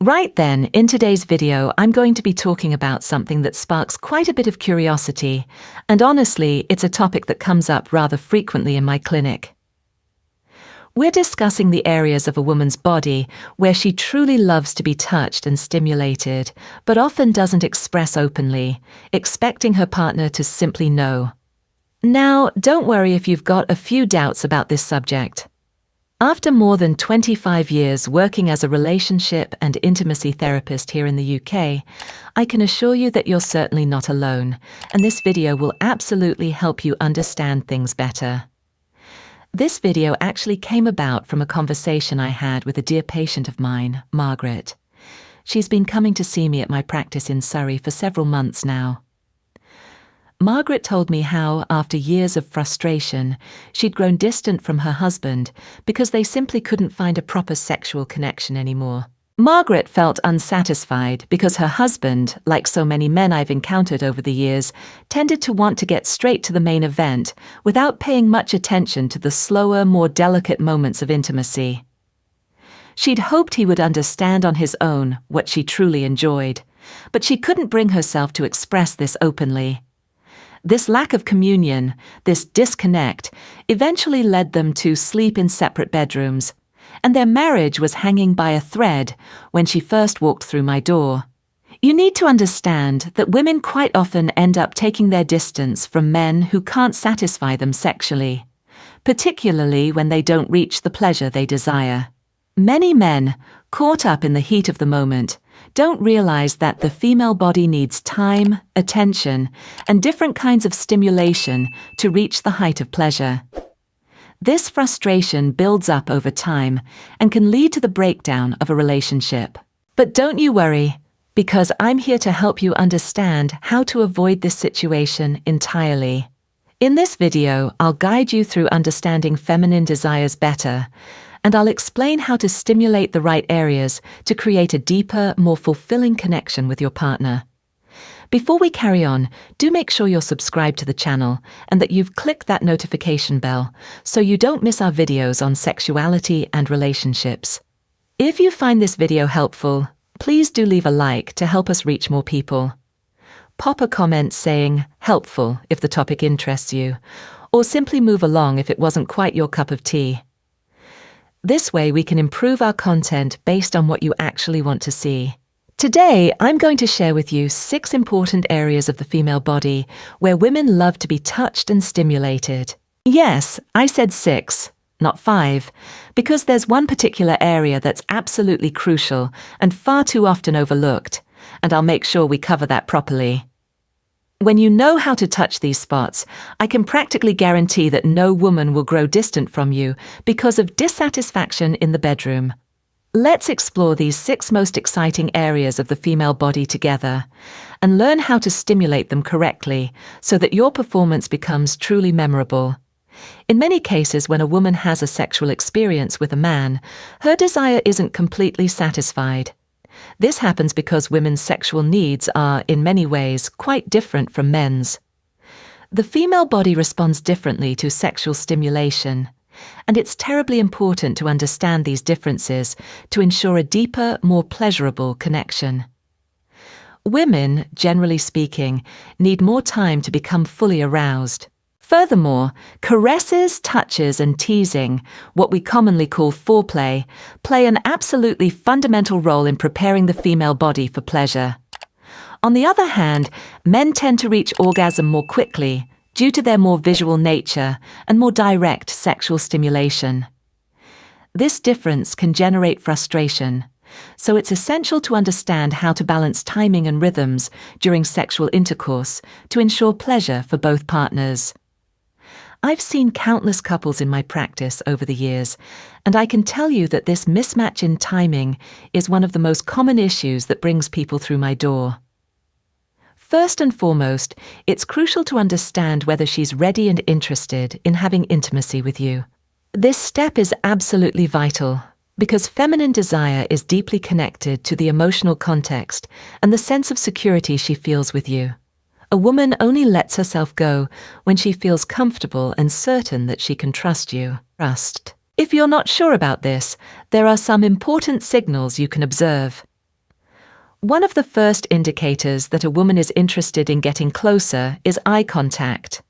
Right then, in today's video, I'm going to be talking about something that sparks quite a bit of curiosity, and honestly, it's a topic that comes up rather frequently in my clinic. We're discussing the areas of a woman's body where she truly loves to be touched and stimulated, but often doesn't express openly, expecting her partner to simply know. Now, don't worry if you've got a few doubts about this subject. After more than 25 years working as a relationship and intimacy therapist here in the UK, I can assure you that you're certainly not alone, and this video will absolutely help you understand things better. This video actually came about from a conversation I had with a dear patient of mine, Margaret. She's been coming to see me at my practice in Surrey for several months now. Margaret told me how, after years of frustration, she'd grown distant from her husband because they simply couldn't find a proper sexual connection anymore. Margaret felt unsatisfied because her husband, like so many men I've encountered over the years, tended to want to get straight to the main event without paying much attention to the slower, more delicate moments of intimacy. She'd hoped he would understand on his own what she truly enjoyed, but she couldn't bring herself to express this openly. This lack of communion, this disconnect, eventually led them to sleep in separate bedrooms, and their marriage was hanging by a thread when she first walked through my door. You need to understand that women quite often end up taking their distance from men who can't satisfy them sexually, particularly when they don't reach the pleasure they desire. Many men, caught up in the heat of the moment, don't realize that the female body needs time, attention, and different kinds of stimulation to reach the height of pleasure. This frustration builds up over time and can lead to the breakdown of a relationship. But don't you worry, because I'm here to help you understand how to avoid this situation entirely. In this video, I'll guide you through understanding feminine desires better, and I'll explain how to stimulate the right areas to create a deeper, more fulfilling connection with your partner. Before we carry on, do make sure you're subscribed to the channel and that you've clicked that notification bell so you don't miss our videos on sexuality and relationships. If you find this video helpful, please do leave a like to help us reach more people. Pop a comment saying "helpful" if the topic interests you, or simply move along if it wasn't quite your cup of tea. This way we can improve our content based on what you actually want to see. Today, I'm going to share with you 6 important areas of the female body where women love to be touched and stimulated. Yes, I said 6, not 5, because there's one particular area that's absolutely crucial and far too often overlooked, and I'll make sure we cover that properly. When you know how to touch these spots, I can practically guarantee that no woman will grow distant from you because of dissatisfaction in the bedroom. Let's explore these 6 most exciting areas of the female body together and learn how to stimulate them correctly so that your performance becomes truly memorable. In many cases, when a woman has a sexual experience with a man, her desire isn't completely satisfied. This happens because women's sexual needs are, in many ways, quite different from men's. The female body responds differently to sexual stimulation, and it's terribly important to understand these differences to ensure a deeper, more pleasurable connection. Women, generally speaking, need more time to become fully aroused. Furthermore, caresses, touches, and teasing, what we commonly call foreplay, play an absolutely fundamental role in preparing the female body for pleasure. On the other hand, men tend to reach orgasm more quickly due to their more visual nature and more direct sexual stimulation. This difference can generate frustration, so it's essential to understand how to balance timing and rhythms during sexual intercourse to ensure pleasure for both partners. I've seen countless couples in my practice over the years, and I can tell you that this mismatch in timing is one of the most common issues that brings people through my door. First and foremost, it's crucial to understand whether she's ready and interested in having intimacy with you. This step is absolutely vital because feminine desire is deeply connected to the emotional context and the sense of security she feels with you. A woman only lets herself go when she feels comfortable and certain that she can trust you. If you're not sure about this, there are some important signals you can observe. One of the first indicators that a woman is interested in getting closer is eye contact.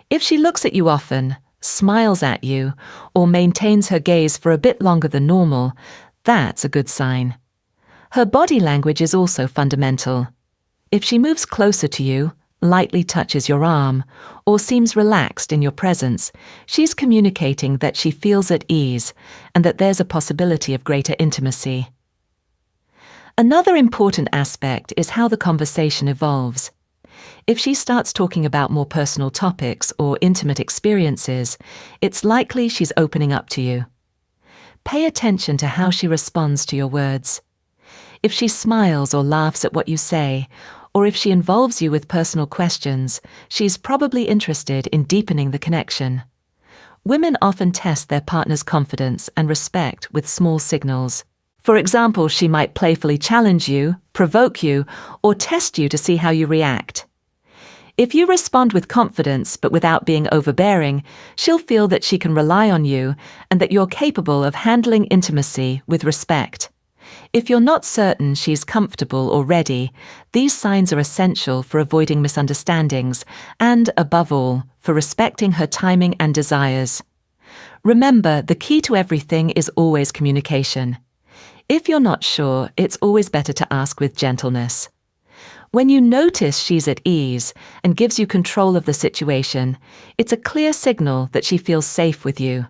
If she looks at you often, smiles at you, or maintains her gaze for a bit longer than normal, that's a good sign. Her body language is also fundamental. If she moves closer to you, lightly touches your arm, or seems relaxed in your presence, she's communicating that she feels at ease and that there's a possibility of greater intimacy. Another important aspect is how the conversation evolves. If she starts talking about more personal topics or intimate experiences, it's likely she's opening up to you. Pay attention to how she responds to your words. If she smiles or laughs at what you say, or if she involves you with personal questions, she's probably interested in deepening the connection. Women often test their partner's confidence and respect with small signals. For example, she might playfully challenge you, provoke you, or test you to see how you react. If you respond with confidence but without being overbearing, she'll feel that she can rely on you and that you're capable of handling intimacy with respect. If you're not certain she's comfortable or ready, these signs are essential for avoiding misunderstandings and, above all, for respecting her timing and desires. Remember, the key to everything is always communication. If you're not sure, it's always better to ask with gentleness. When you notice she's at ease and gives you control of the situation, it's a clear signal that she feels safe with you.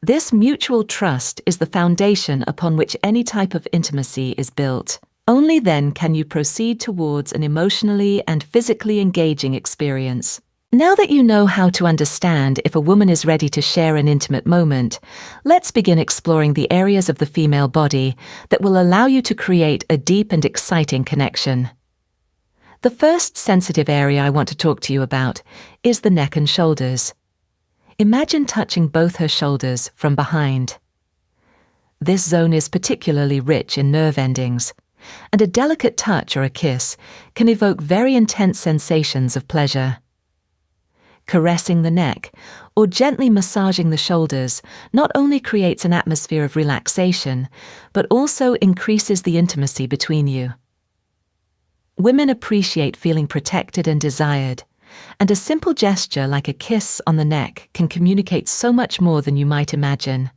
This mutual trust is the foundation upon which any type of intimacy is built. Only then can you proceed towards an emotionally and physically engaging experience. Now that you know how to understand if a woman is ready to share an intimate moment, let's begin exploring the areas of the female body that will allow you to create a deep and exciting connection. The first sensitive area I want to talk to you about is the neck and shoulders. Imagine touching both her shoulders from behind. This zone is particularly rich in nerve endings, and a delicate touch or a kiss can evoke very intense sensations of pleasure. Caressing the neck or gently massaging the shoulders not only creates an atmosphere of relaxation, but also increases the intimacy between you. Women appreciate feeling protected and desired, and a simple gesture like a kiss on the neck can communicate so much more than you might imagine.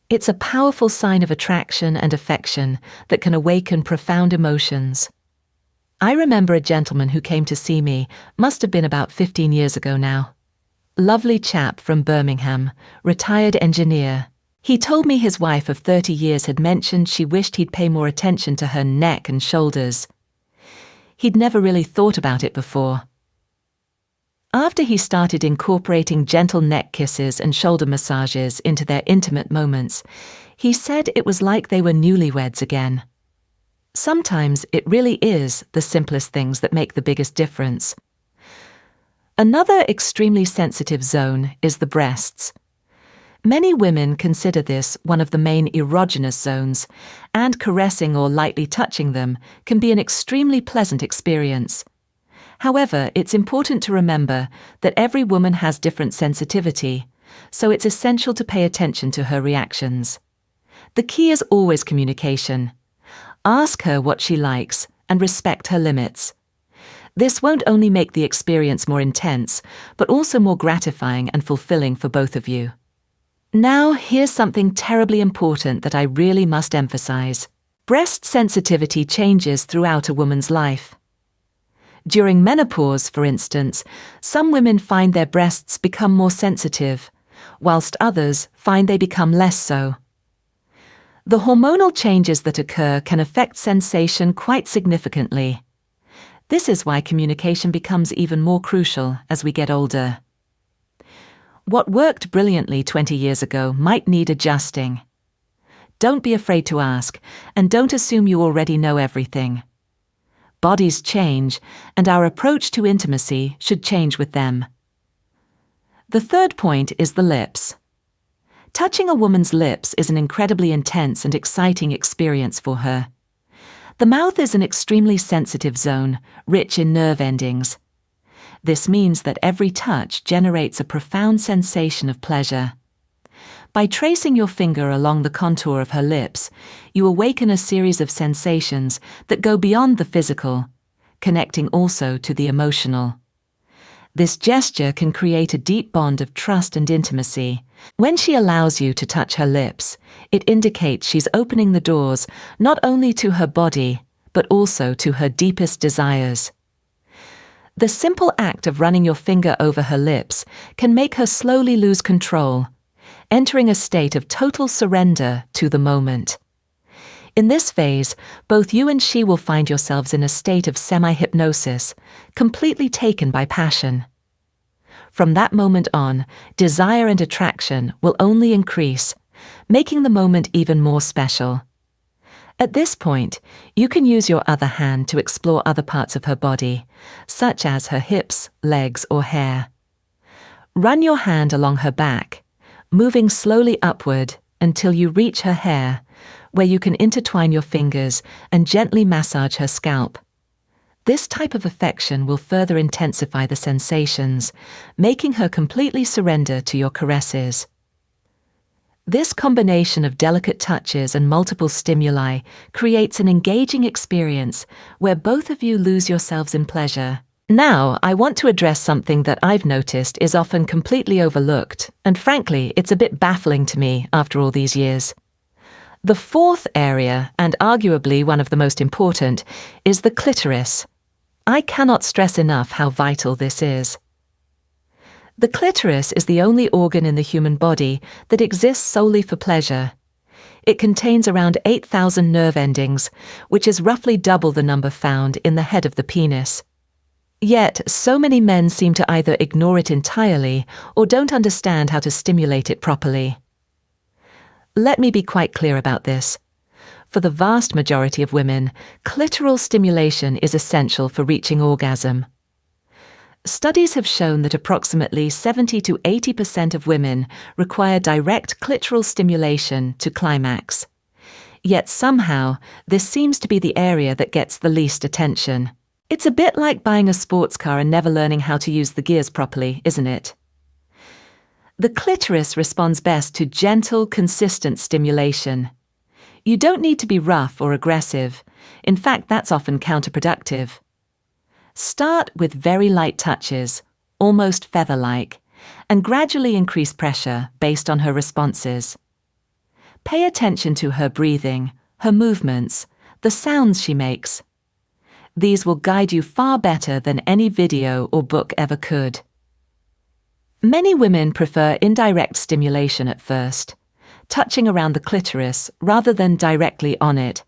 It's a powerful sign of attraction and affection that can awaken profound emotions. I remember a gentleman who came to see me, must have been about 15 years ago now. Lovely chap from Birmingham, retired engineer. He told me his wife of 30 years had mentioned she wished he'd pay more attention to her neck and shoulders. He'd never really thought about it before. After he started incorporating gentle neck kisses and shoulder massages into their intimate moments, he said it was like they were newlyweds again. Sometimes it really is the simplest things that make the biggest difference. Another extremely sensitive zone is the breasts. Many women consider this one of the main erogenous zones, and caressing or lightly touching them can be an extremely pleasant experience. However, it's important to remember that every woman has different sensitivity, so it's essential to pay attention to her reactions. The key is always communication. Ask her what she likes and respect her limits. This won't only make the experience more intense, but also more gratifying and fulfilling for both of you. Now, here's something terribly important that I really must emphasize. Breast sensitivity changes throughout a woman's life. During menopause, for instance, some women find their breasts become more sensitive, whilst others find they become less so. The hormonal changes that occur can affect sensation quite significantly. This is why communication becomes even more crucial as we get older. What worked brilliantly 20 years ago might need adjusting. Don't be afraid to ask, and don't assume you already know everything. Bodies change, and our approach to intimacy should change with them. The third point is the lips. Touching a woman's lips is an incredibly intense and exciting experience for her. The mouth is an extremely sensitive zone, rich in nerve endings. This means that every touch generates a profound sensation of pleasure. By tracing your finger along the contour of her lips, you awaken a series of sensations that go beyond the physical, connecting also to the emotional. This gesture can create a deep bond of trust and intimacy. When she allows you to touch her lips, it indicates she's opening the doors not only to her body, but also to her deepest desires. The simple act of running your finger over her lips can make her slowly lose control, entering a state of total surrender to the moment. In this phase, both you and she will find yourselves in a state of semi-hypnosis, completely taken by passion. From that moment on, desire and attraction will only increase, making the moment even more special. At this point, you can use your other hand to explore other parts of her body, such as her hips, legs, or hair. Run your hand along her back, moving slowly upward until you reach her hair, where you can intertwine your fingers and gently massage her scalp. This type of affection will further intensify the sensations, making her completely surrender to your caresses. This combination of delicate touches and multiple stimuli creates an engaging experience where both of you lose yourselves in pleasure. Now, I want to address something that I've noticed is often completely overlooked, and frankly, it's a bit baffling to me after all these years. The fourth area, and arguably one of the most important, is the clitoris. I cannot stress enough how vital this is. The clitoris is the only organ in the human body that exists solely for pleasure. It contains around 8,000 nerve endings, which is roughly double the number found in the head of the penis. Yet, so many men seem to either ignore it entirely or don't understand how to stimulate it properly. Let me be quite clear about this. For the vast majority of women, clitoral stimulation is essential for reaching orgasm. Studies have shown that approximately 70 to 80% of women require direct clitoral stimulation to climax. Yet somehow, this seems to be the area that gets the least attention. It's a bit like buying a sports car and never learning how to use the gears properly, isn't it? The clitoris responds best to gentle, consistent stimulation. You don't need to be rough or aggressive. In fact, that's often counterproductive. Start with very light touches, almost feather-like, and gradually increase pressure based on her responses. Pay attention to her breathing, her movements, the sounds she makes. These will guide you far better than any video or book ever could. Many women prefer indirect stimulation at first, touching around the clitoris rather than directly on it,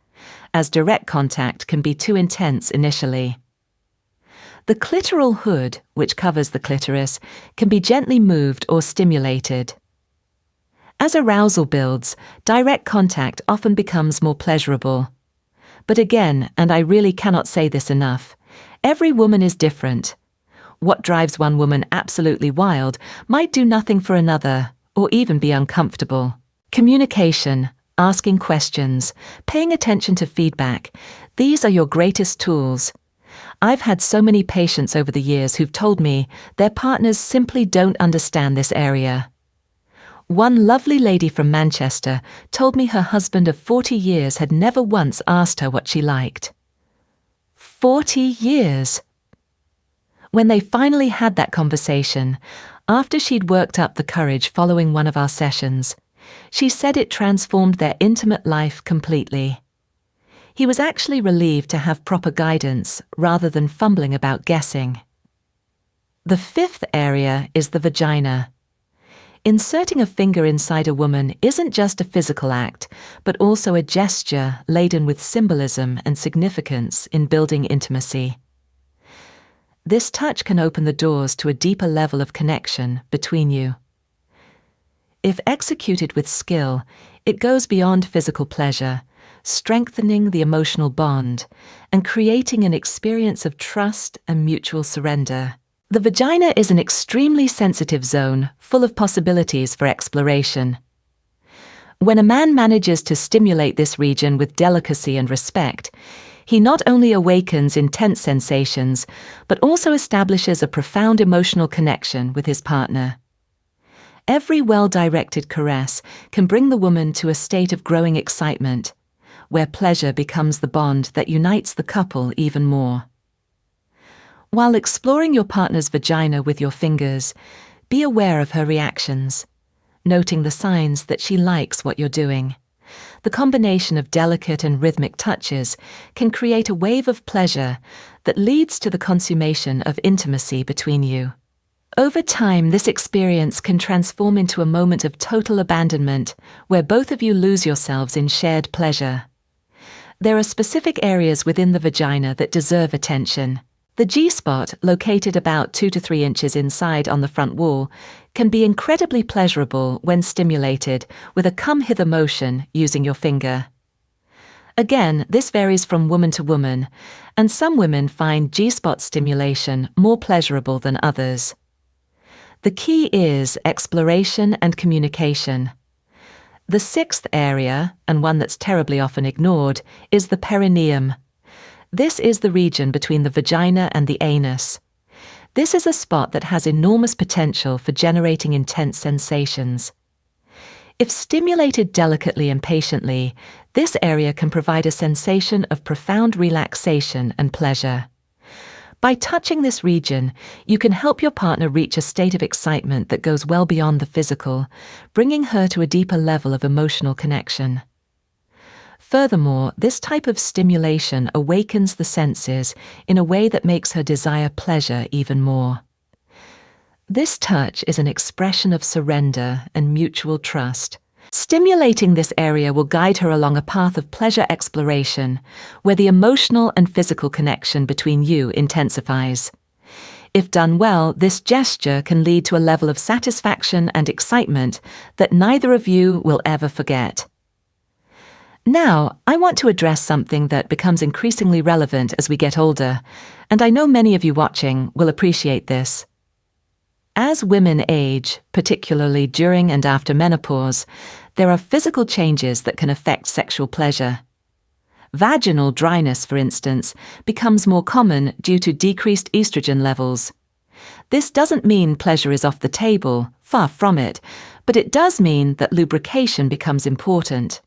as direct contact can be too intense initially. The clitoral hood, which covers the clitoris, can be gently moved or stimulated. As arousal builds, direct contact often becomes more pleasurable. But again, and I really cannot say this enough, every woman is different. What drives one woman absolutely wild might do nothing for another, or even be uncomfortable. Communication, asking questions, paying attention to feedback, these are your greatest tools. I've had so many patients over the years who've told me their partners simply don't understand this area. One lovely lady from Manchester told me her husband of 40 years had never once asked her what she liked. 40 years! When they finally had that conversation, after she'd worked up the courage following one of our sessions, she said it transformed their intimate life completely. He was actually relieved to have proper guidance rather than fumbling about guessing. The fifth area is the vagina. Inserting a finger inside a woman isn't just a physical act, but also a gesture laden with symbolism and significance in building intimacy. This touch can open the doors to a deeper level of connection between you. If executed with skill, it goes beyond physical pleasure, strengthening the emotional bond and creating an experience of trust and mutual surrender. The vagina is an extremely sensitive zone, full of possibilities for exploration. When a man manages to stimulate this region with delicacy and respect, he not only awakens intense sensations, but also establishes a profound emotional connection with his partner. Every well-directed caress can bring the woman to a state of growing excitement, where pleasure becomes the bond that unites the couple even more. While exploring your partner's vagina with your fingers, be aware of her reactions, noting the signs that she likes what you're doing. The combination of delicate and rhythmic touches can create a wave of pleasure that leads to the consummation of intimacy between you. Over time, this experience can transform into a moment of total abandonment, where both of you lose yourselves in shared pleasure. There are specific areas within the vagina that deserve attention. The G-spot, located about 2 to 3 inches inside on the front wall, can be incredibly pleasurable when stimulated with a come-hither motion using your finger. Again, this varies from woman to woman, and some women find G-spot stimulation more pleasurable than others. The key is exploration and communication. The sixth area, and one that's terribly often ignored, is the perineum. This is the region between the vagina and the anus. This is a spot that has enormous potential for generating intense sensations. If stimulated delicately and patiently, this area can provide a sensation of profound relaxation and pleasure. By touching this region, you can help your partner reach a state of excitement that goes well beyond the physical, bringing her to a deeper level of emotional connection. Furthermore, this type of stimulation awakens the senses in a way that makes her desire pleasure even more. This touch is an expression of surrender and mutual trust. Stimulating this area will guide her along a path of pleasure exploration, where the emotional and physical connection between you intensifies. If done well, this gesture can lead to a level of satisfaction and excitement that neither of you will ever forget. Now, I want to address something that becomes increasingly relevant as we get older, and I know many of you watching will appreciate this. As women age, particularly during and after menopause, there are physical changes that can affect sexual pleasure. Vaginal dryness, for instance, becomes more common due to decreased estrogen levels. This doesn't mean pleasure is off the table, far from it, but it does mean that lubrication becomes important.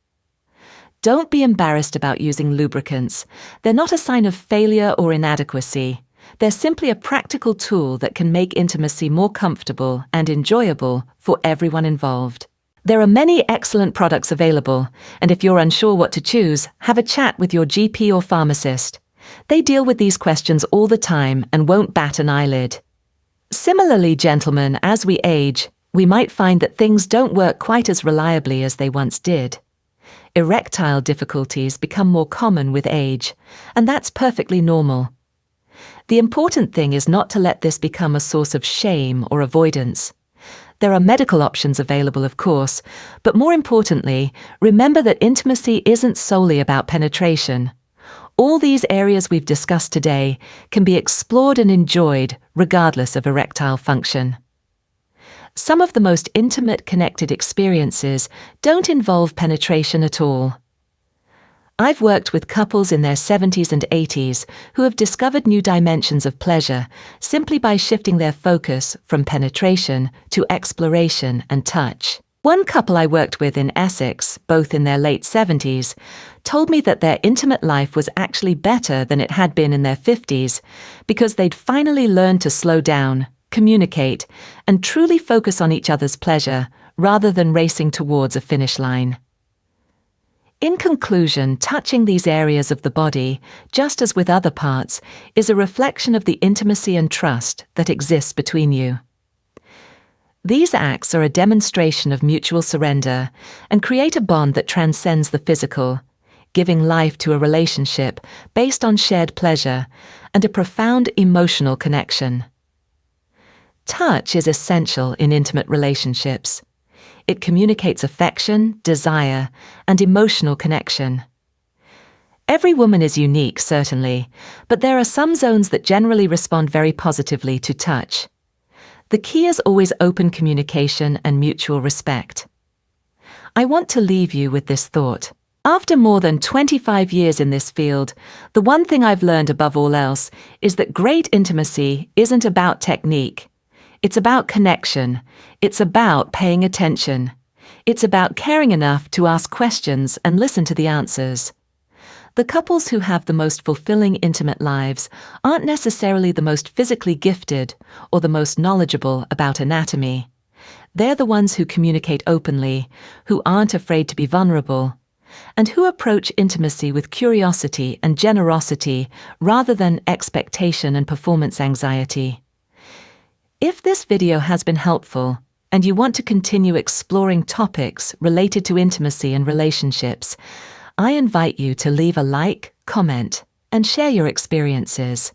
Don't be embarrassed about using lubricants. They're not a sign of failure or inadequacy. They're simply a practical tool that can make intimacy more comfortable and enjoyable for everyone involved. There are many excellent products available, and if you're unsure what to choose, have a chat with your GP or pharmacist. They deal with these questions all the time and won't bat an eyelid. Similarly, gentlemen, as we age, we might find that things don't work quite as reliably as they once did. Erectile difficulties become more common with age, and that's perfectly normal. The important thing is not to let this become a source of shame or avoidance. There are medical options available, of course, but more importantly, remember that intimacy isn't solely about penetration. All these areas we've discussed today can be explored and enjoyed regardless of erectile function. Some of the most intimate connected experiences don't involve penetration at all. I've worked with couples in their 70s and 80s who have discovered new dimensions of pleasure simply by shifting their focus from penetration to exploration and touch. One couple I worked with in Essex, both in their late 70s, told me that their intimate life was actually better than it had been in their 50s because they'd finally learned to slow down, communicate, and truly focus on each other's pleasure rather than racing towards a finish line. In conclusion, touching these areas of the body, just as with other parts, is a reflection of the intimacy and trust that exists between you. These acts are a demonstration of mutual surrender and create a bond that transcends the physical, giving life to a relationship based on shared pleasure and a profound emotional connection. Touch is essential in intimate relationships. It communicates affection, desire, and emotional connection. Every woman is unique, certainly, but there are some zones that generally respond very positively to touch. The key is always open communication and mutual respect. I want to leave you with this thought. After more than 25 years in this field, the one thing I've learned above all else is that great intimacy isn't about technique. It's about connection. It's about paying attention. It's about caring enough to ask questions and listen to the answers. The couples who have the most fulfilling intimate lives aren't necessarily the most physically gifted or the most knowledgeable about anatomy. They're the ones who communicate openly, who aren't afraid to be vulnerable, and who approach intimacy with curiosity and generosity rather than expectation and performance anxiety. If this video has been helpful, and you want to continue exploring topics related to intimacy and relationships, I invite you to leave a like, comment, and share your experiences.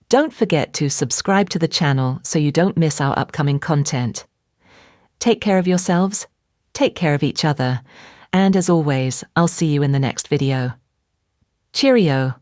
Don't forget to subscribe to the channel so you don't miss our upcoming content. Take care of yourselves, take care of each other, and as always, I'll see you in the next video. Cheerio!